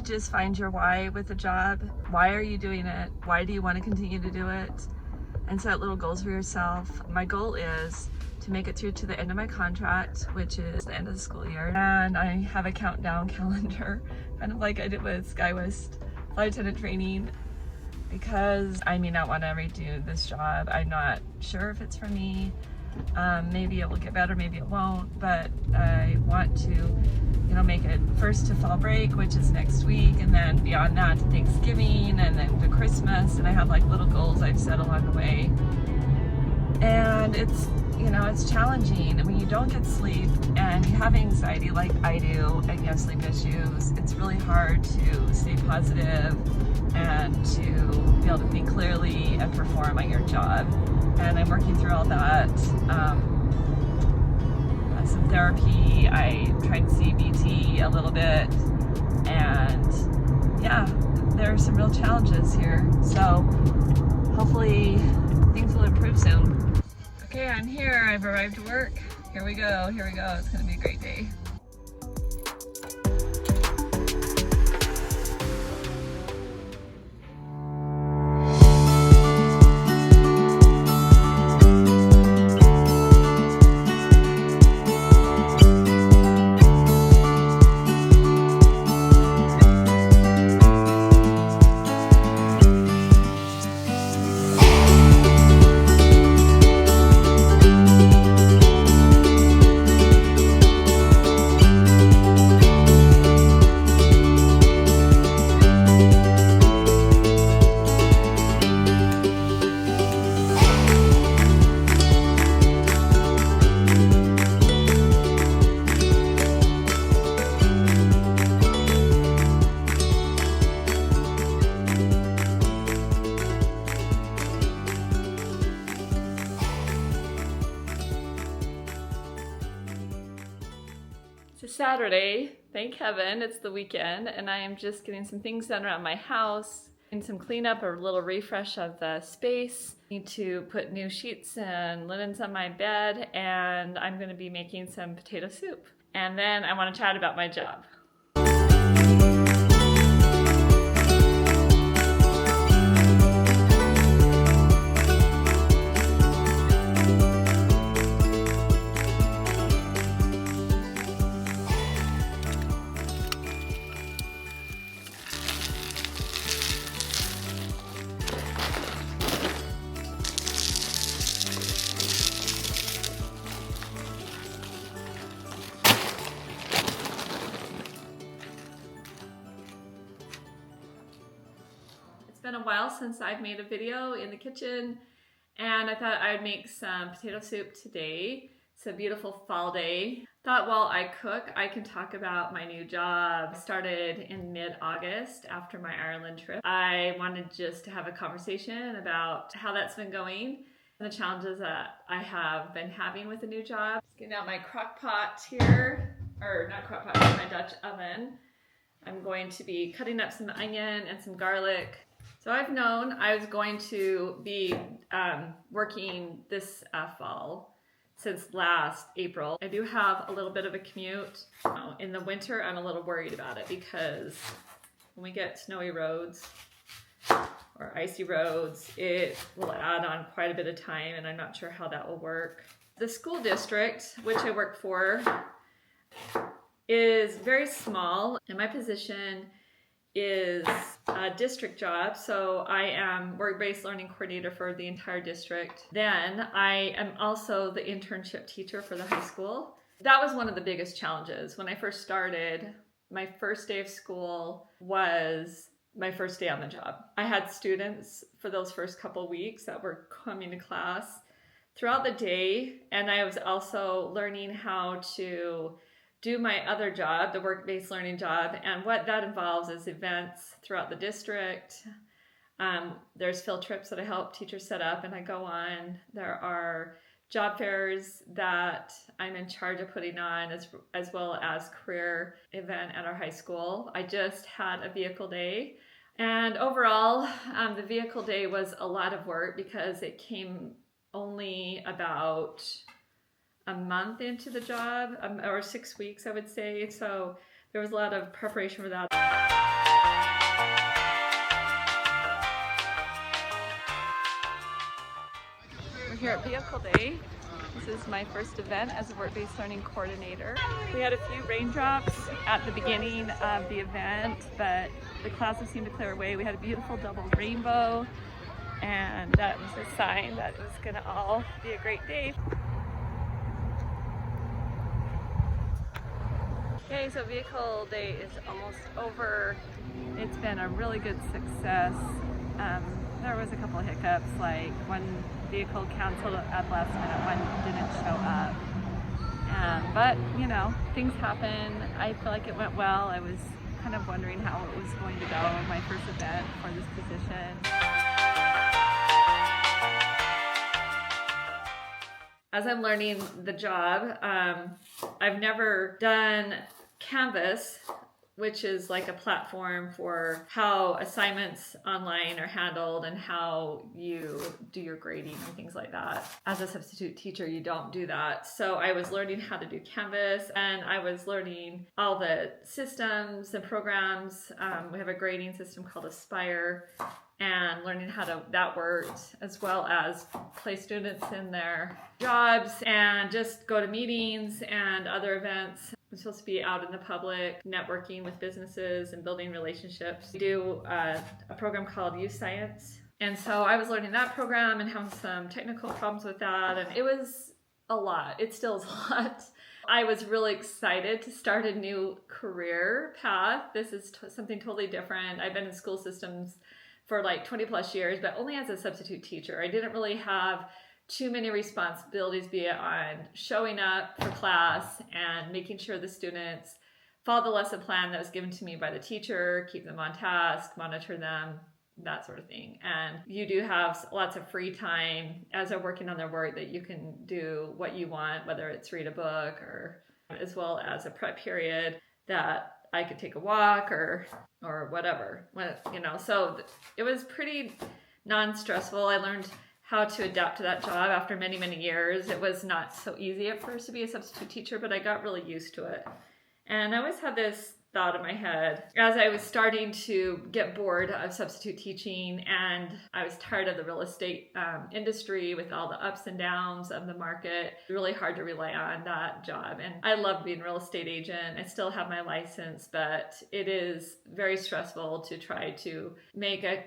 just find your why with a job. Why are you doing it? Why do you want to continue to do it? And set little goals for yourself. My goal is to make it through to the end of my contract, which is the end of the school year. And I have a countdown calendar, kind of like I did with SkyWest flight attendant training, because I may not want to redo this job. I'm not sure if it's for me. Maybe it will get better, maybe it won't, but I want to, make it first to fall break, which is next week, and then beyond that to Thanksgiving, and then to Christmas, and I have like little goals I've set along the way. And it's, it's challenging. When you don't get sleep and you have anxiety like I do, and you have sleep issues, it's really hard to stay positive and to be able to think clearly and perform at your job. And I'm working through all that. Some therapy, I tried CBT a little bit, and yeah, there are some real challenges here. So hopefully things will improve soon. Okay, I'm here, I've arrived at work. Here we go, it's gonna be a great day. It's Saturday, thank heaven, it's the weekend, and I am just getting some things done around my house, doing some cleanup, a little refresh of the space. Need to put new sheets and linens on my bed, and I'm going to be making some potato soup. And then I want to chat about my job. It's been a while since I've made a video in the kitchen, and I thought I would make some potato soup today. It's a beautiful fall day. Thought while I cook, I can talk about my new job. I started in mid-August after my Ireland trip. I wanted just to have a conversation about how that's been going and the challenges that I have been having with the new job. Just getting out my crock pot here, or not crock pot, my Dutch oven. I'm going to be cutting up some onion and some garlic. So I've known I was going to be working this fall since last April. I do have a little bit of a commute. In the winter, I'm a little worried about it because when we get snowy roads or icy roads, it will add on quite a bit of time, and I'm not sure how that will work. The school district, which I work for, is very small, and my position is a district job, so I am work-based learning coordinator for the entire district. Then I am also the internship teacher for the high school. That was one of the biggest challenges. When I first started, my first day of school was my first day on the job. I had students for those first couple weeks that were coming to class throughout the day, and I was also learning how to do my other job, the work-based learning job, and what that involves is events throughout the district. There's field trips that I help teachers set up and I go on. There are job fairs that I'm in charge of putting on, as well as career event at our high school. I just had a vehicle day, and overall the vehicle day was a lot of work because it came only about a month into the job, or 6 weeks, I would say. So there was a lot of preparation for that. here at Vehicle Day. This is my first event as a work-based learning coordinator. We had a few raindrops at the beginning of the event, but the clouds have seemed to clear away. We had a beautiful double rainbow, and that was a sign that it was gonna all be a great day. Okay, so Vehicle Day is almost over. It's been a really good success. There was a couple of hiccups, like one vehicle canceled at the last minute, one didn't show up. But, you know, things happen. I feel like it went well. I was kind of wondering how it was going to go, my first event for this position. As I'm learning the job, I've never done Canvas, which is like a platform for how assignments online are handled and how you do your grading and things like that. As a substitute teacher, you don't do that. So I was learning how to do Canvas, and I was learning all the systems and programs. We have a grading system called Aspire, and learning how that worked, as well as place students in their jobs and just go to meetings and other events. I'm supposed to be out in the public, networking with businesses and building relationships. We do a program called Youth Science. And so I was learning that program and having some technical problems with that. And it was a lot. It still is a lot. I was really excited to start a new career path. This is something totally different. I've been in school systems for like 20 plus years, but only as a substitute teacher. I didn't really have too many responsibilities, be it on showing up for class and making sure the students follow the lesson plan that was given to me by the teacher, keep them on task, monitor them, that sort of thing. And you do have lots of free time as they're working on their work that you can do what you want, whether it's read a book or as well as a prep period that I could take a walk or whatever, you know. So it was pretty non-stressful. I learned how to adapt to that job after many, many years. It was not so easy at first to be a substitute teacher, but I got really used to it. And I always had this thought in my head as I was starting to get bored of substitute teaching, and I was tired of the real estate industry with all the ups and downs of the market. Really hard to rely on that job. And I love being a real estate agent. I still have my license, but it is very stressful to try to make a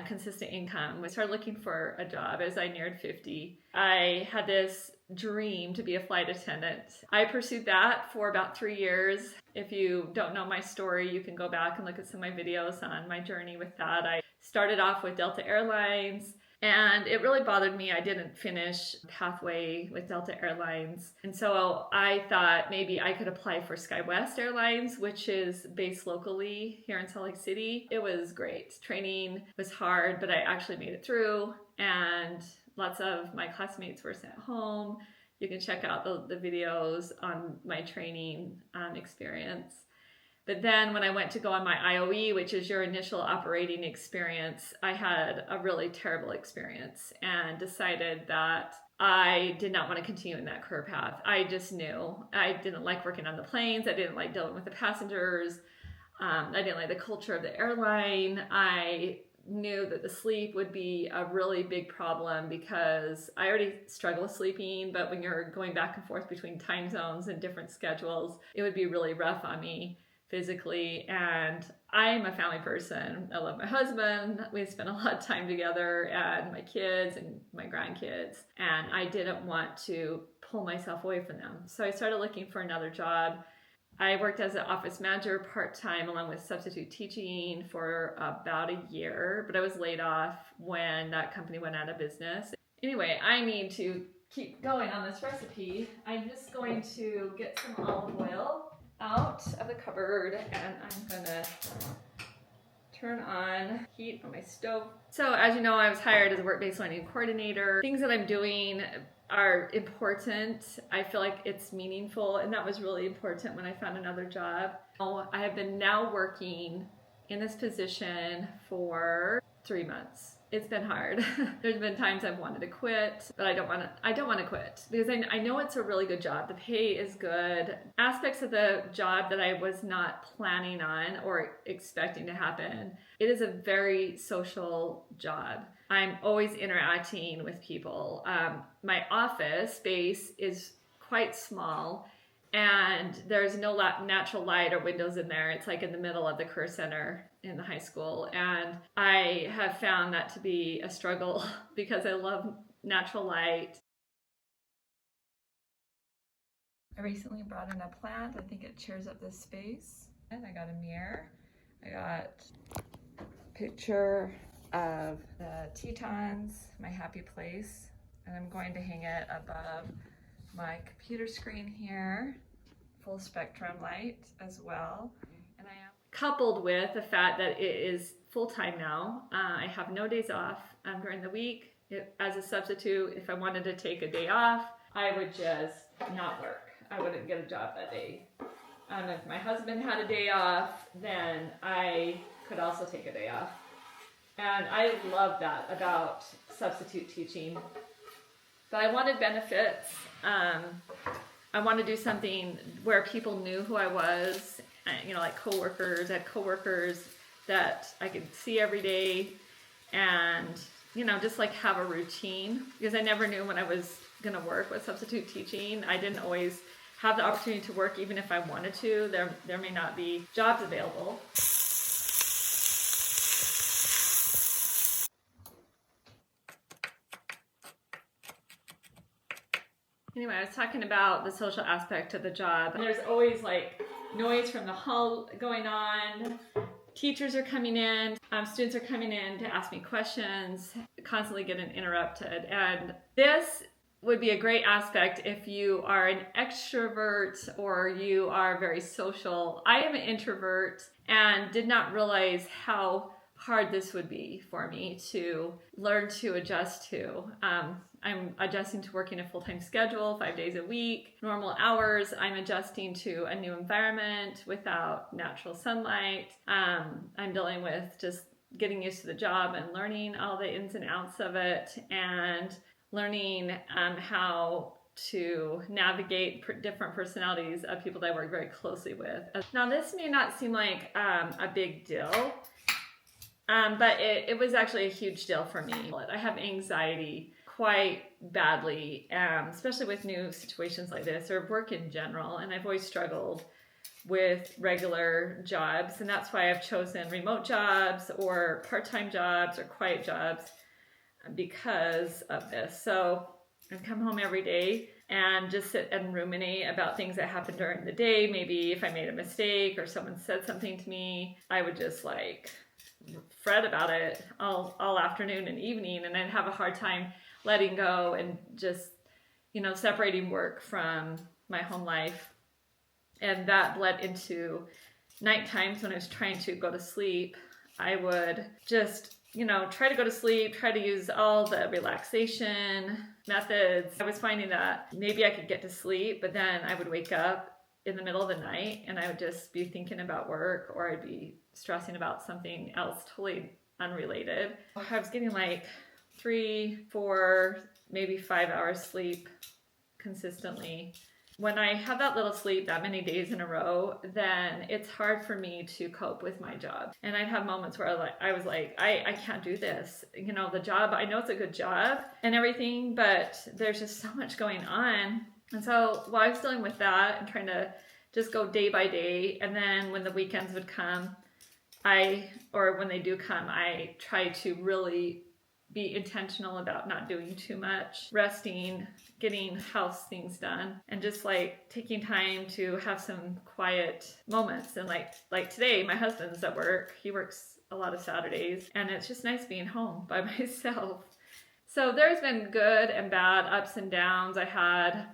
consistent income. I started looking for a job as I neared 50. I had this dream to be a flight attendant. I pursued that for about 3 years. If you don't know my story, you can go back and look at some of my videos on my journey with that. I started off with Delta Airlines, and it really bothered me. I didn't finish pathway with Delta Airlines. And so I thought maybe I could apply for SkyWest Airlines, which is based locally here in Salt Lake City. It was great. Training was hard, but I actually made it through, and lots of my classmates were sent home. You can check out the videos on my training experience. But then when I went to go on my IOE, which is your initial operating experience, I had a really terrible experience and decided that I did not want to continue in that career path. I just knew I didn't like working on the planes. I didn't like dealing with the passengers. I didn't like the culture of the airline. I knew that the sleep would be a really big problem because I already struggle with sleeping, but when you're going back and forth between time zones and different schedules, it would be really rough on me physically. And I'm a family person. I love my husband. We spend a lot of time together, and my kids and my grandkids, and I didn't want to pull myself away from them. So I started looking for another job. I worked as an office manager part-time along with substitute teaching for about a year, but I was laid off when that company went out of business. Anyway, I need to keep going on this recipe. I'm just going to get some olive oil out of the cupboard, and I'm gonna turn on heat on my stove. So as you know, I was hired as a work-based learning coordinator. Things that I'm doing are important. I feel like it's meaningful, and that was really important when I found another job. I have been now working in this position for 3 months. It's been hard. There's been times I've wanted to quit, but I don't want to quit because I know it's a really good job. The pay is good. Aspects of the job that I was not planning on or expecting to happen. It is a very social job. I'm always interacting with people. My office space is quite small, and there's no natural light or windows in there. It's like in the middle of the career center in the high school. And I have found that to be a struggle because I love natural light. I recently brought in a plant. I think it cheers up this space. And I got a mirror. I got a picture of the Tetons, my happy place. And I'm going to hang it above my computer screen here. Full spectrum light as well. And I am coupled with the fact that it is full-time now. I have no days off during the week. As a substitute, if I wanted to take a day off, I would just not work. I wouldn't get a job that day. If my husband had a day off, then I could also take a day off. And I love that about substitute teaching. But I wanted benefits. I want to do something where people knew who I was, like coworkers. I had coworkers that I could see every day and, just like have a routine, because I never knew when I was going to work with substitute teaching. I didn't always have the opportunity to work even if I wanted to. There may not be jobs available. Anyway, I was talking about the social aspect of the job. There's always like noise from the hall going on. Teachers are coming in, students are coming in to ask me questions, constantly getting interrupted. And this would be a great aspect if you are an extrovert or you are very social. I am an introvert and did not realize how hard this would be for me to learn to adjust to. I'm adjusting to working a full-time schedule, 5 days a week, normal hours. I'm adjusting to a new environment without natural sunlight. I'm dealing with just getting used to the job and learning all the ins and outs of it, and learning how to navigate different personalities of people that I work very closely with. Now, this may not seem like a big deal, but it was actually a huge deal for me. I have anxiety quite badly, especially with new situations like this or work in general, and I've always struggled with regular jobs, and that's why I've chosen remote jobs or part-time jobs or quiet jobs because of this. So I come home every day and just sit and ruminate about things that happened during the day. Maybe if I made a mistake or someone said something to me, I would just fret about it all afternoon and evening, and I'd have a hard time letting go and just, separating work from my home life. And that bled into night times when I was trying to go to sleep. I would just, try to go to sleep, try to use all the relaxation methods. I was finding that maybe I could get to sleep, but then I would wake up in the middle of the night and I would just be thinking about work, or I'd be stressing about something else totally unrelated. I was getting 3, 4, maybe 5 hours sleep consistently. When I have that little sleep that many days in a row, then it's hard for me to cope with my job. And I'd have moments where I was like, I can't do this. The job, I know it's a good job and everything, but there's just so much going on. And so while I was dealing with that and trying to just go day by day, and then when the weekends would come, when they do come, I try to really be intentional about not doing too much, resting, getting house things done, and just taking time to have some quiet moments. And like today, my husband's at work. He works a lot of Saturdays, and it's just nice being home by myself. So there's been good and bad, ups and downs. I had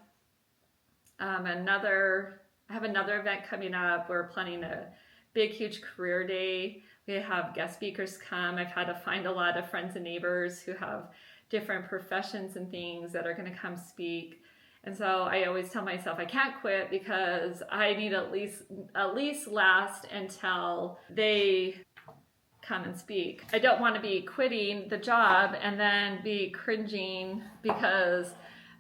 another event coming up. We're planning a big, huge career day. We have guest speakers come. I've had to find a lot of friends and neighbors who have different professions and things that are going to come speak. And so I always tell myself I can't quit because I need at least last until they come and speak. I don't want to be quitting the job and then be cringing because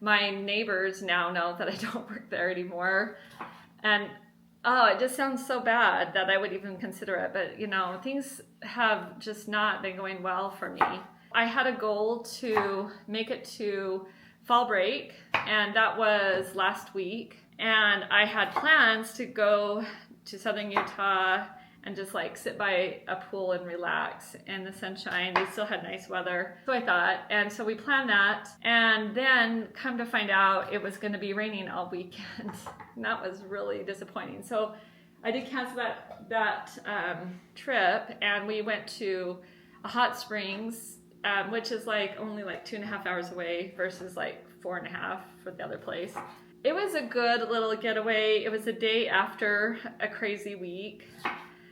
my neighbors now know that I don't work there anymore. And it just sounds so bad that I would even consider it. But, things have just not been going well for me. I had a goal to make it to fall break, and that was last week. And I had plans to go to southern Utah and just sit by a pool and relax in the sunshine. They still had nice weather, so I thought. And so we planned that. And then come to find out it was going to be raining all weekend. And that was really disappointing. So I did cancel that trip, and we went to a hot springs, which is only 2.5 hours away versus 4.5 for the other place. It was a good little getaway. It was a day after a crazy week.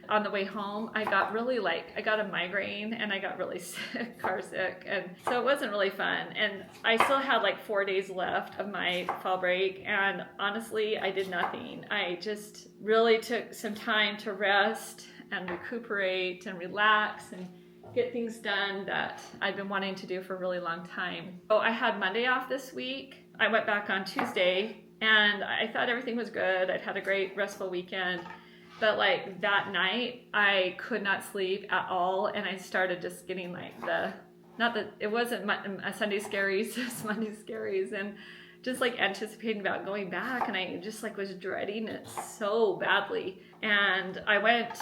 On the way home, I got really I got a migraine and I got really sick, car sick. And so it wasn't really fun. And I still had 4 days left of my fall break. And honestly, I did nothing. I just really took some time to rest and recuperate and relax and get things done that I've been wanting to do for a really long time. So I had Monday off this week. I went back on Tuesday and I thought everything was good. I'd had a great restful weekend. But that night, I could not sleep at all, and I started just getting it wasn't a Sunday scaries, it was Monday scaries, and just anticipating about going back, and I just was dreading it so badly. And I went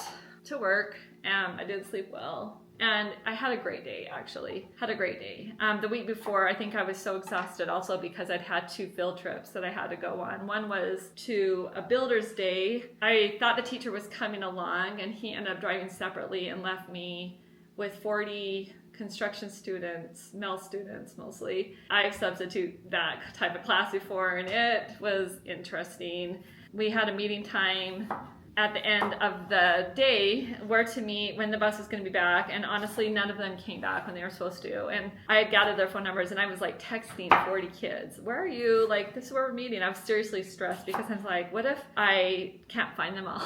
to work, and I didn't sleep well. And I had a great day, actually. The week before, I think I was so exhausted also because I'd had 2 field trips that I had to go on. One was to a builder's day. I thought the teacher was coming along, and he ended up driving separately and left me with 40 construction students, male students mostly. I've substituted that type of class before, and it was interesting. We had a meeting time at the end of the day where to meet when the bus was going to be back, and honestly none of them came back when they were supposed to. And I had gathered their phone numbers and I was texting 40 kids, where are you, this is where we're meeting. I was seriously stressed because I was what if I can't find them all?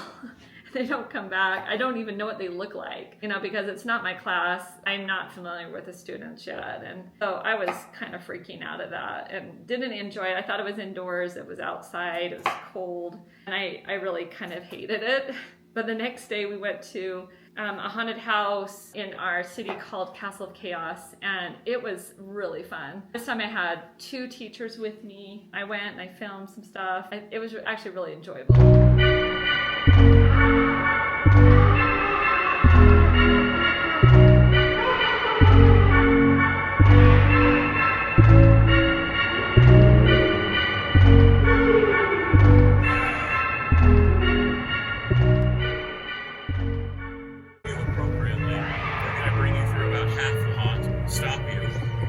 They don't come back. I don't even know what they look like, because it's not my class. I'm not familiar with the students yet. And so I was kind of freaking out of that and didn't enjoy it. I thought it was indoors. It was outside. It was cold. And I really kind of hated it. But the next day we went to a haunted house in our city called Castle of Chaos. And it was really fun. This time I had 2 teachers with me. I went and I filmed some stuff. It was actually really enjoyable.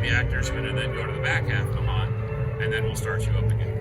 The actor's going to then go to the back half of the haunt, and then we'll start you up again.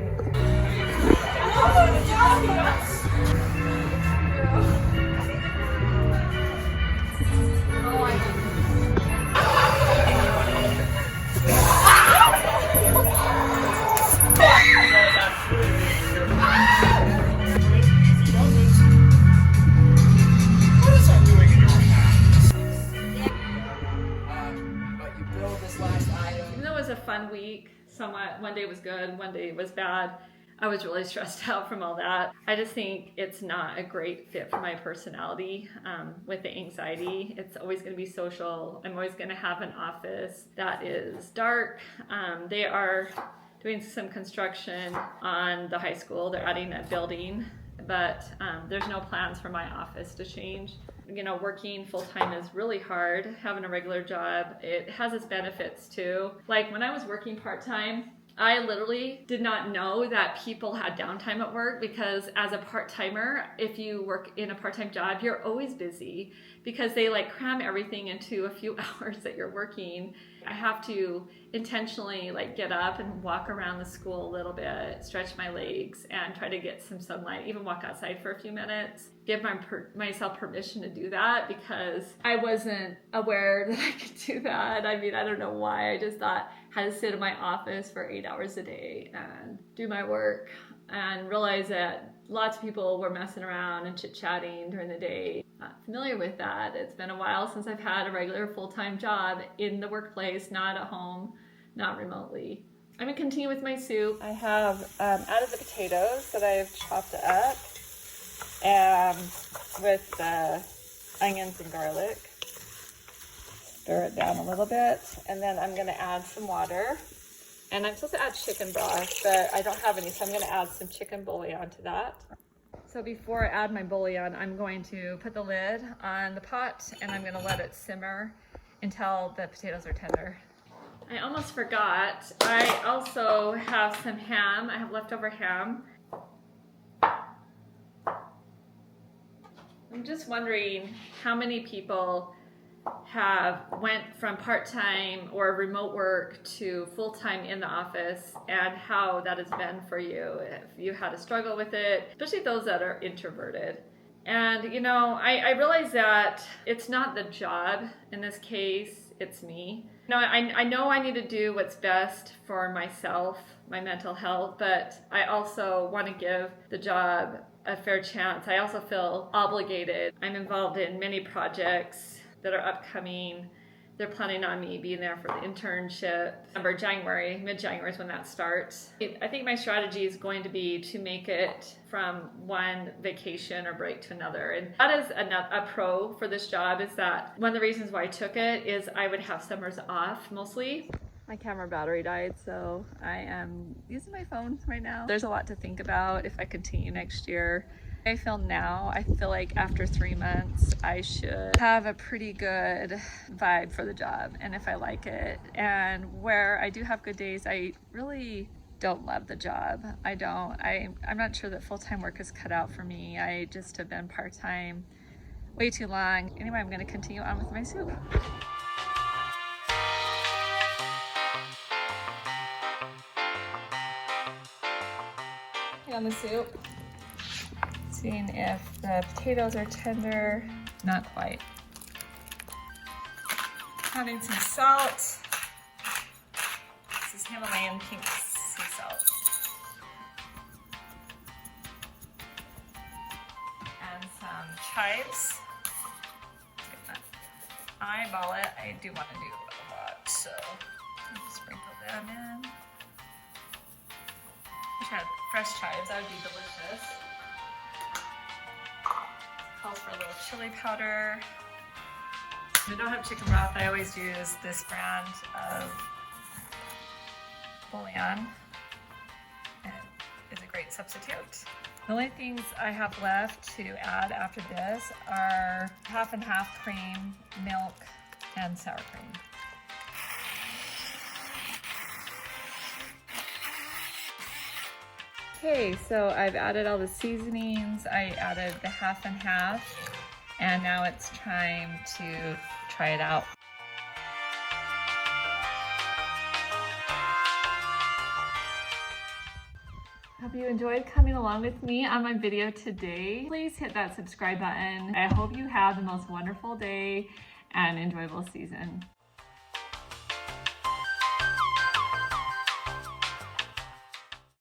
Fun week, somewhat. One day was good, one day was bad. I was really stressed out from all that. I just think it's not a great fit for my personality with the anxiety. It's always going to be social. I'm always going to have an office that is dark. They are doing some construction on the high school. They're adding a building, but there's no plans for my office to change. Working full-time is really hard. Having a regular job, it has its benefits too. When I was working part-time, I literally did not know that people had downtime at work, because as a part-timer, if you work in a part-time job, you're always busy because they cram everything into a few hours that you're working. I have to intentionally get up and walk around the school a little bit, stretch my legs, and try to get some sunlight, even walk outside for a few minutes. Give myself permission to do that, because I wasn't aware that I could do that. I don't know why. I just thought I had to sit in my office for 8 hours a day and do my work. and realized that lots of people were messing around and chit-chatting during the day. Not familiar with that. It's been a while since I've had a regular full-time job in the workplace, not at home, not remotely. I'm gonna continue with my soup. I have added the potatoes that I've chopped up with the onions and garlic. Stir it down a little bit, and then I'm gonna add some water. And I'm supposed to add chicken broth, but I don't have any, so I'm gonna add some chicken bouillon to that. So before I add my bouillon, I'm going to put the lid on the pot and I'm gonna let it simmer until the potatoes are tender. I almost forgot, I also have some ham. I have leftover ham. I'm just wondering how many people went from part-time or remote work to full-time in the office, and how that has been for you, if you had to struggle with it, especially those that are introverted. And you know, I realize that it's not the job in this case, it's me. You know, I know I need to do what's best for myself, my mental health, but I also want to give the job a fair chance. I also feel obligated. I'm involved in many projects that are upcoming. They're planning on me being there for the internship. January, mid-January is when that starts. I think my strategy is going to be to make it from one vacation or break to another. And that is a pro for this job, is that one of the reasons why I took it is I would have summers off mostly. My camera battery died, so I am using my phone right now. There's a lot to think about if I continue next year. I feel like after 3 months, I should have a pretty good vibe for the job, and if I like it. And where I do have good days, I really don't love the job. I'm not sure that full-time work is cut out for me. I just have been part-time way too long. Anyway, I'm gonna continue on with my soup. On the soup. Seeing if the potatoes are tender. Not quite. Adding some salt. This is Himalayan pink sea salt. And some chives. Eyeball it. I do want to do a lot, so I'll sprinkle them in. I should have fresh chives, that would be delicious. Calls for a little chili powder. If I don't have chicken broth, I always use this brand of bouillon. It is a great substitute. The only things I have left to add after this are half and half cream, milk, and sour cream. Okay, so I've added all the seasonings. I added the half and half, and now it's time to try it out. Hope you enjoyed coming along with me on my video today. Please hit that subscribe button. I hope you have the most wonderful day and enjoyable season.